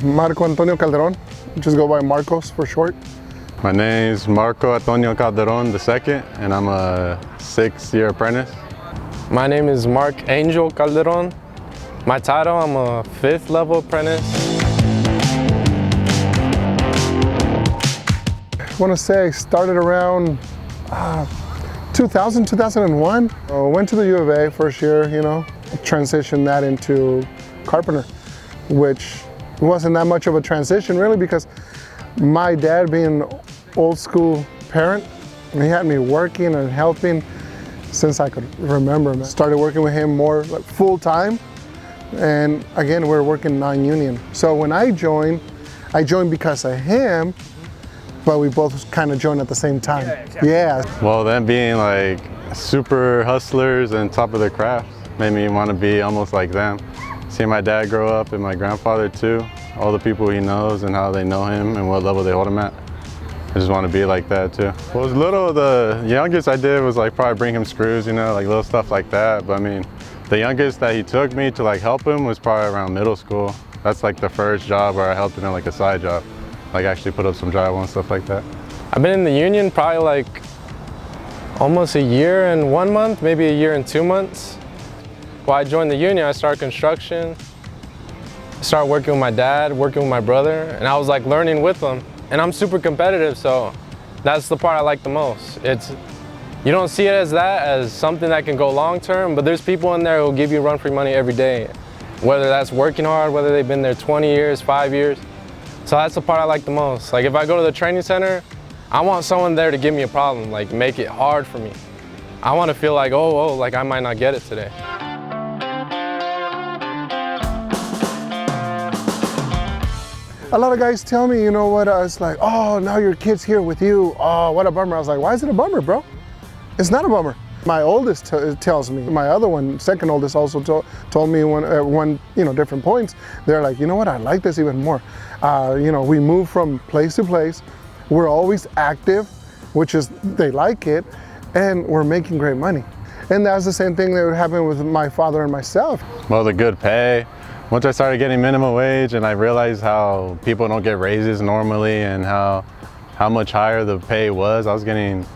Marco Antonio Calderon. Just go by Marcos for short. My name is Marco Antonio Calderon II, and I'm a 6-year apprentice. My name is Mark Angel Calderon. My title, I'm a 5th level apprentice. I want to say I started around 2000, 2001. Went to the U of A first year, transitioned that into carpenter, which wasn't that much of a transition really, because my dad, being an old school parent, he had me working and helping since I could remember. Started working with him more like full time, and again, we were working non-union. So when I joined because of him, but we both kind of joined at the same time. Yeah. Well, them being like super hustlers and top of their craft made me want to be almost like them. Seeing my dad grow up and my grandfather too, all the people he knows and how they know him and what level they hold him at. I just want to be like that too. Well, the youngest I did was like probably bring him screws, like little stuff like that. But I mean, the youngest that he took me to like help him was probably around middle school. That's like the first job where I helped him in like a side job, like actually put up some drywall and stuff like that. I've been in the union probably like almost a year and 1 month, maybe a year and 2 months. While I joined the union, I started construction. I started working with my dad, working with my brother, and I was like learning with them. And I'm super competitive, so that's the part I like the most. You don't see it as something that can go long term, but there's people in there who will give you run for your money every day. Whether that's working hard, whether they've been there 20 years, 5 years. So that's the part I like the most. Like if I go to the training center, I want someone there to give me a problem, like make it hard for me. I want to feel like, like I might not get it today. A lot of guys tell me, it's like, oh, now your kid's here with you. Oh, what a bummer. I was like, why is it a bummer, bro? It's not a bummer. My oldest tells me. My other one, second oldest, also told me different points. They're like, you know what? I like this even more. We move from place to place. We're always active, which is they like it, and we're making great money. And that's the same thing that would happen with my father and myself. Well, the good pay. Once I started getting minimum wage and I realized how people don't get raises normally and how much higher the pay was, I was getting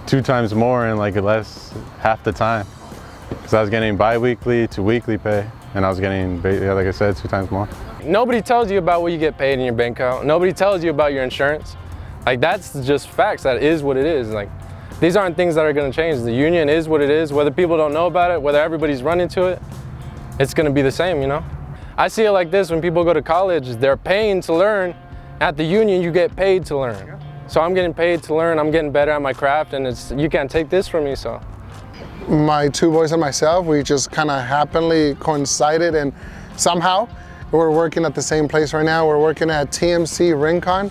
2 times more in like half the time. Because I was getting bi-weekly to weekly pay, and I was getting, like I said, 2 times more. Nobody tells you about what you get paid in your bank account. Nobody tells you about your insurance. Like that's just facts. That is what it is. Like these aren't things that are going to change. The union is what it is. Whether people don't know about it, whether everybody's running to it, it's going to be the same, I see it like this: when people go to college, they're paying to learn. At the union, you get paid to learn. So I'm getting paid to learn, I'm getting better at my craft, and you can't take this from me, so. My 2 boys and myself, we just kind of happily coincided, and somehow we're working at the same place right now. We're working at TMC Rincon.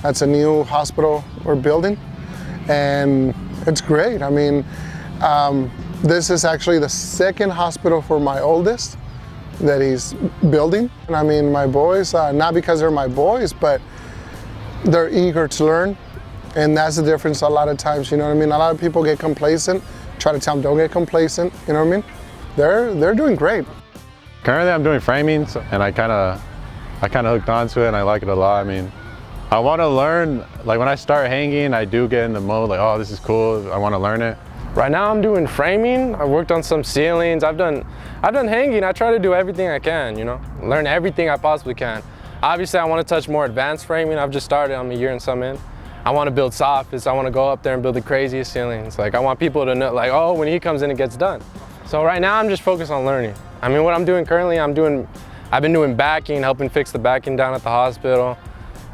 That's a new hospital we're building, and it's great. I mean, this is actually the 2nd hospital for my oldest that he's building. And I mean, my boys, not because they're my boys, but they're eager to learn. And that's the difference a lot of times, A lot of people get complacent, try to tell them don't get complacent, They're doing great. Currently I'm doing framing, and I kind of hooked onto it and I like it a lot. I mean, I want to learn, like when I start hanging, I do get in the mode like, oh, this is cool, I want to learn it. Right now I'm doing framing. I worked on some ceilings. I've done hanging. I try to do everything I can, learn everything I possibly can. Obviously I want to touch more advanced framing. I've just started, I'm a year and some in. I want to build soffits. I want to go up there and build the craziest ceilings. Like I want people to know, like, oh, when he comes in, it gets done. So right now I'm just focused on learning. I mean, what I'm doing currently, I've been doing backing, helping fix the backing down at the hospital,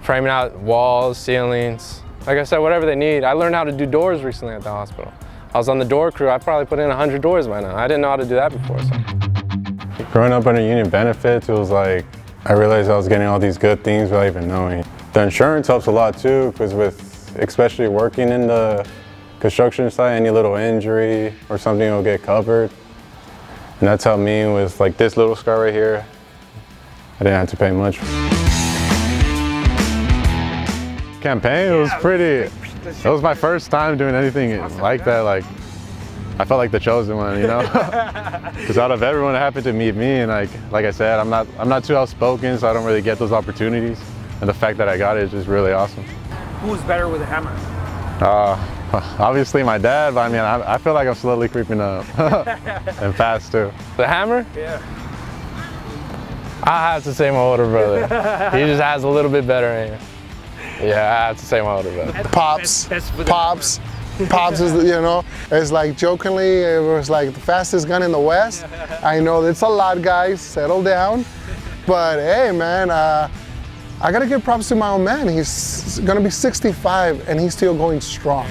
framing out walls, ceilings. Like I said, whatever they need. I learned how to do doors recently at the hospital. I was on the door crew. I probably put in 100 doors by now. I didn't know how to do that before. So. Growing up under union benefits, it was like, I realized I was getting all these good things without even knowing. The insurance helps a lot too, because especially working in the construction site, any little injury or something will get covered. And that's helped me with like this little scar right here. I didn't have to pay much. Campaign, it was my first time doing anything like that. Like I felt like the chosen one, you know? Because out of everyone, it happened to meet me, and like I said, I'm not too outspoken, so I don't really get those opportunities. And the fact that I got it is just really awesome. Who's better with a hammer? Obviously my dad, but I mean, I feel like I'm slowly creeping up. And fast too. The hammer? Yeah. I have to say my older brother. He just has a little bit better aim. Yeah, I have to say my older brother. Pops, That's with Pops, Pops is, you know, it's like jokingly, it was like the fastest gun in the West. I know it's a lot, guys, settle down. But hey, man, I gotta give props to my old man. He's gonna be 65 and he's still going strong.